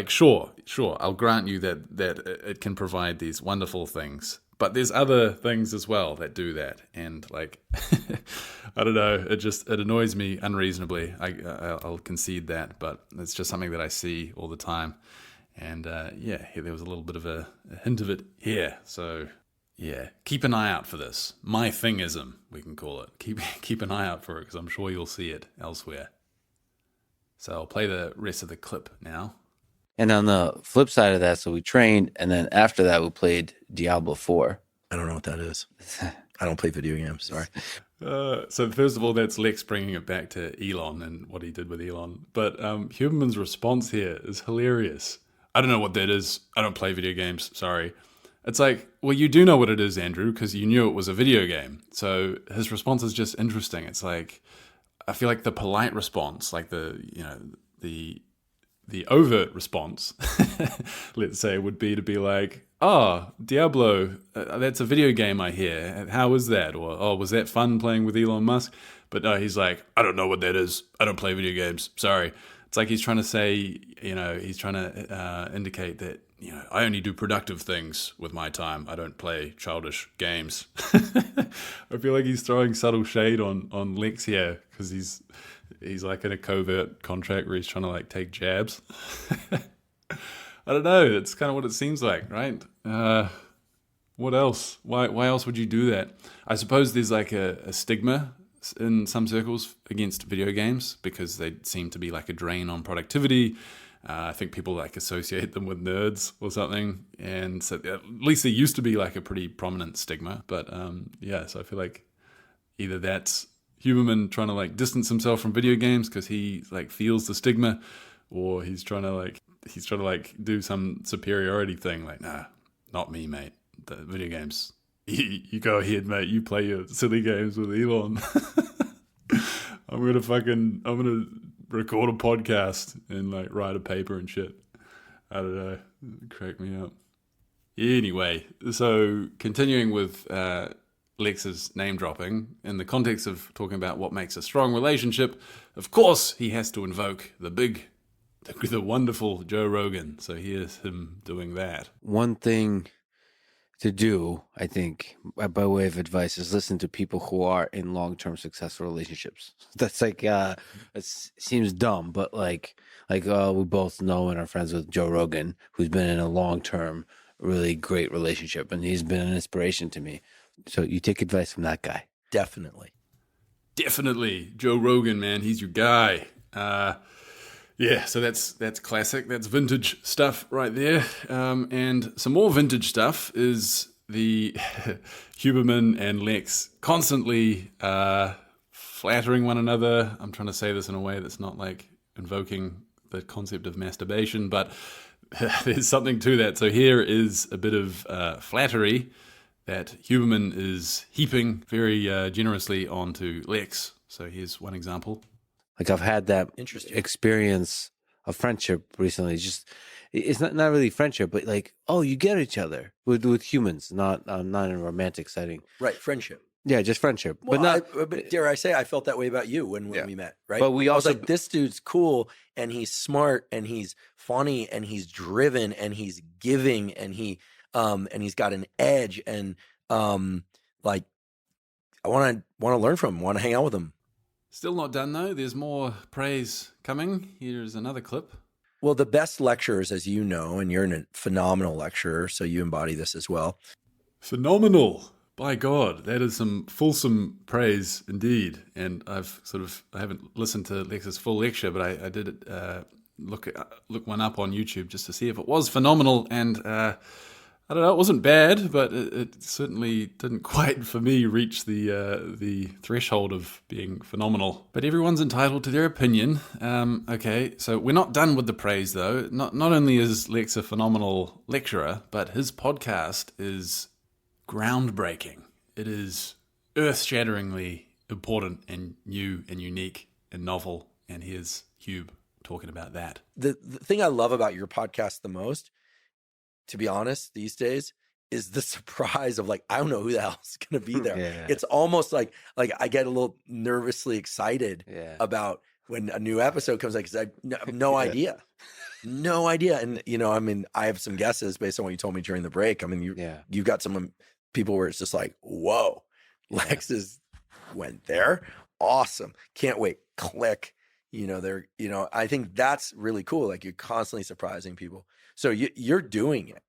sure, I'll grant you that it can provide these wonderful things, but there's other things as well that do that, and like I don't know, it annoys me unreasonably. I'll concede that, but it's just something that I see all the time. And there was a little bit of a hint of it here. So yeah, keep an eye out for this. My thingism, we can call it. Keep an eye out for it, because I'm sure you'll see it elsewhere. So I'll play the rest of the clip now. And on the flip side of that, so we trained, and then after that we played Diablo 4. I don't know what that is. I don't play video games. Sorry. So first of all, that's Lex bringing it back to Elon and what he did with Elon. But Huberman's response here is hilarious. I don't know what that is. I don't play video games. Sorry. It's like, well, you do know what it is, Andrew, because you knew it was a video game. So his response is just interesting. It's like, I feel like the polite response, like the overt response, let's say, would be to be like, oh, Diablo, that's a video game, I hear. How is that? Or, oh, was that fun playing with Elon Musk? But no, he's like, I don't know what that is. I don't play video games. Sorry. It's like he's trying to say, he's trying to indicate that, I only do productive things with my time. I don't play childish games. I feel like he's throwing subtle shade on Lex here, because he's like in a covert contract where he's trying to like take jabs. I don't know. That's kind of what it seems like, right? What else? Why else would you do that? I suppose there's like a stigma in some circles against video games because they seem to be like a drain on productivity. I think people like associate them with nerds or something, and so at least there used to be like a pretty prominent stigma. But so I feel like either that's Huberman trying to like distance himself from video games because he like feels the stigma, or he's trying to do some superiority thing, like, nah, not me, mate. The video games. You go ahead, mate. You play your silly games with Elon. I'm gonna record a podcast and like write a paper and shit. I don't know. Crack me up. Anyway, so continuing with Lex's name dropping, in the context of talking about what makes a strong relationship, of course he has to invoke the wonderful Joe Rogan. So here's him doing that. One thing to do, I think, by way of advice, is listen to people who are in long-term successful relationships. That's like, it seems dumb, but like we both know and are friends with Joe Rogan, who's been in a long-term, really great relationship, and he's been an inspiration to me. So you take advice from that guy. Definitely. Joe Rogan, man, he's your guy. Yeah, so that's classic. That's vintage stuff right there. And some more vintage stuff is the Huberman and Lex constantly flattering one another. I'm trying to say this in a way that's not like invoking the concept of masturbation, but there's something to that. So here is a bit of flattery that Huberman is heaping very generously onto Lex. So here's one example. Like I've had that experience of friendship recently. It's not really friendship, but like, oh, you get each other with humans, not in a romantic setting. Right, friendship. Yeah, just friendship. Well, but dare I say, I felt that way about you when we met, right? But we also I was like, this dude's cool, and he's smart, and he's funny, and he's driven, and he's giving, and he's got an edge, and like I want to learn from him, want to hang out with him. Still not done though. There's more praise coming. Here's another clip. Well, the best lecturers, as you know, and you're a phenomenal lecturer, so you embody this as well. Phenomenal. By God, that is some fulsome praise indeed. And I haven't listened to Lex's full lecture, but I did look one up on YouTube just to see if it was phenomenal. And I don't know, it wasn't bad, but it certainly didn't quite, for me, reach the threshold of being phenomenal. But everyone's entitled to their opinion. Okay, so we're not done with the praise, though. Not only is Lex a phenomenal lecturer, but his podcast is groundbreaking. It is earth-shatteringly important and new and unique and novel. And here's Hube talking about that. The thing I love about your podcast the most, to be honest, these days, is the surprise of like, I don't know who the hell's going to be there. Yeah. It's almost like I get a little nervously excited about when a new episode comes out because I have no idea. No idea. And, I mean, I have some guesses based on what you told me during the break. I mean, you've got some people where it's just like, whoa, Lex went there. Awesome. Can't wait. Click. I think that's really cool. Like you're constantly surprising people. So you're doing it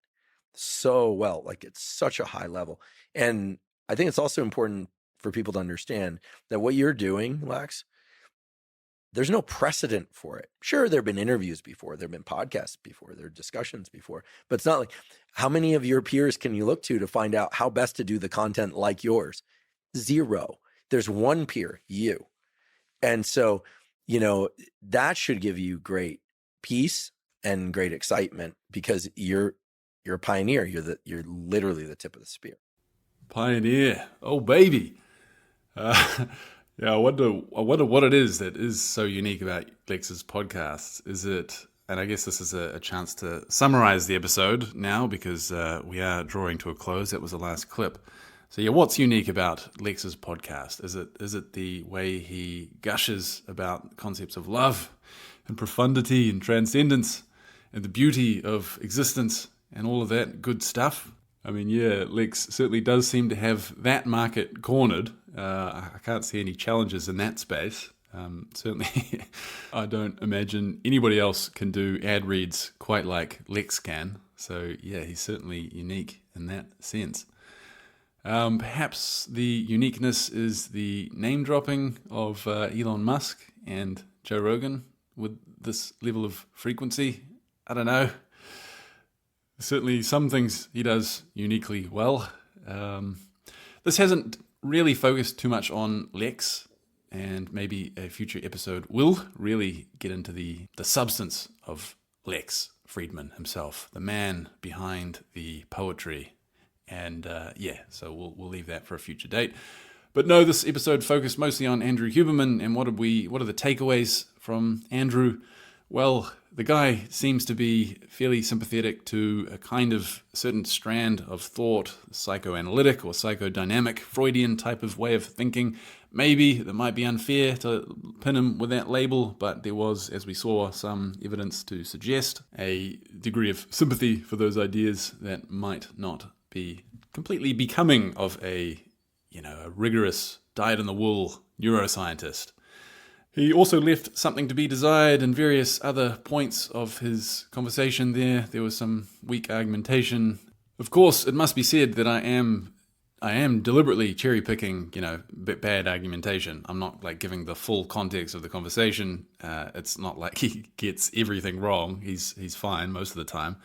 so well, like it's such a high level. And I think it's also important for people to understand that what you're doing, Lex, there's no precedent for it. Sure, there have been interviews before, there have been podcasts before, there are discussions before, but it's not like how many of your peers can you look to find out how best to do the content like yours? Zero. There's one peer, you. And so, that should give you great peace and great excitement because you're a pioneer. You're literally the tip of the spear. Pioneer. Oh, baby. I wonder what it is that is so unique about Lex's podcast. Is it, and I guess this is a chance to summarize the episode now because we are drawing to a close. That was the last clip. So what's unique about Lex's podcast? Is it the way he gushes about concepts of love and profundity and transcendence and the beauty of existence and all of that good stuff? I mean, Lex certainly does seem to have that market cornered. I can't see any challenges in that space. Certainly, I don't imagine anybody else can do ad reads quite like Lex can. So he's certainly unique in that sense. Perhaps the uniqueness is the name dropping of Elon Musk and Joe Rogan with this level of frequency. I don't know. Certainly some things he does uniquely well. This hasn't really focused too much on Lex, and maybe a future episode will really get into the substance of Lex Fridman himself, the man behind the poetry. And so we'll leave that for a future date. But no, this episode focused mostly on Andrew Huberman and what are the takeaways from Andrew? Well, the guy seems to be fairly sympathetic to a kind of certain strand of thought, psychoanalytic or psychodynamic, Freudian type of way of thinking. Maybe that might be unfair to pin him with that label, but there was, as we saw, some evidence to suggest a degree of sympathy for those ideas that might not be completely becoming of a rigorous, dyed-in-the-wool neuroscientist. He also left something to be desired in various other points of his conversation there. There was some weak argumentation. Of course, it must be said that I am deliberately cherry-picking, bad argumentation. I'm not giving the full context of the conversation. It's not like he gets everything wrong. He's fine most of the time.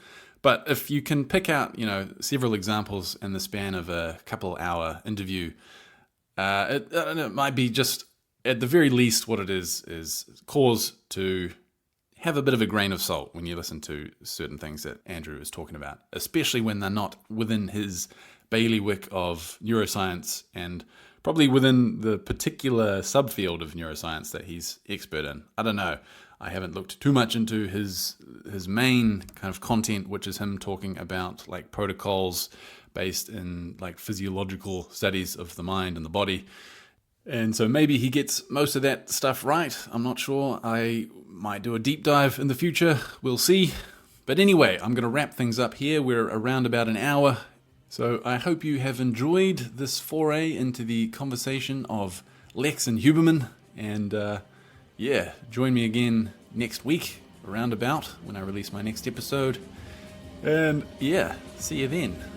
But if you can pick out, several examples in the span of a couple-hour interview, it might be just, at the very least, what it is cause to have a bit of a grain of salt when you listen to certain things that Andrew is talking about, especially when they're not within his bailiwick of neuroscience and probably within the particular subfield of neuroscience that he's expert in. I don't know. I haven't looked too much into his main kind of content, which is him talking about protocols based in physiological studies of the mind and the body. And so maybe he gets most of that stuff right. I'm not sure. I might do a deep dive in the future. We'll see. But anyway, I'm going to wrap things up here. We're around about an hour. So I hope you have enjoyed this foray into the conversation of Lex and Huberman. And join me again next week, around about, when I release my next episode. And see you then.